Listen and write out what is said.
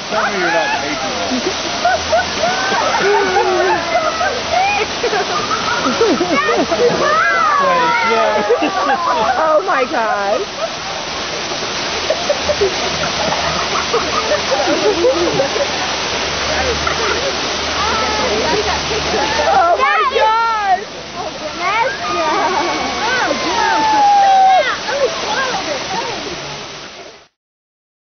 Tell me you're not taking Oh my God.